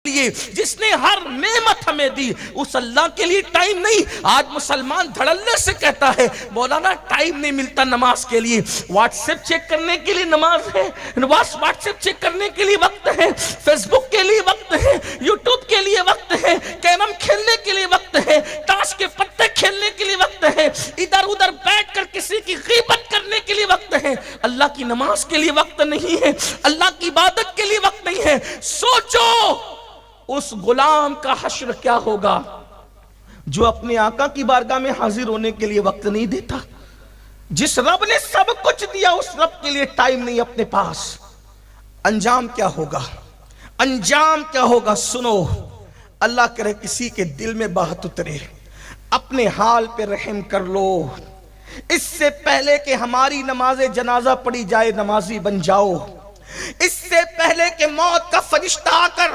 لیے جس نے ہر نعمت ہمیں دی، اس اللہ کے لیے ٹائم نہیں۔ آج مسلمان دھڑلے سے کہتا ہے مولانا ٹائم نہیں ملتا نماز کے لیے، واٹس ایپ چیک کرنے کے لیے نماز ہے، واٹس ایپ چیک کرنے کے لیے وقت ہے، فیس بک کے لیے وقت ہے، یوٹیوب کے لیے وقت ہے، کیرم کھیلنے کے لیے وقت ہے، تاش کے پتے کھیلنے کے لیے وقت ہے، ادھر ادھر بیٹھ کر کسی کی غیبت کرنے کے لیے وقت ہے، اللہ کی نماز کے لیے وقت نہیں ہے، اللہ کی عبادت کے لیے وقت نہیں ہے۔ سوچو اس غلام کا حشر کیا ہوگا جو اپنے آقا کی بارگاہ میں حاضر ہونے کے لیے وقت نہیں دیتا۔ جس رب نے سب کچھ دیا اس رب کے لیے ٹائم نہیں اپنے پاس، انجام کیا ہوگا؟ انجام کیا ہوگا؟ سنو، اللہ کرے کسی کے دل میں بات اترے، اپنے حال پہ رحم کر لو۔ اس سے پہلے کہ ہماری نماز جنازہ پڑھی جائے نمازی بن جاؤ، اس سے پہلے کہ موت کا فرشتہ آ کر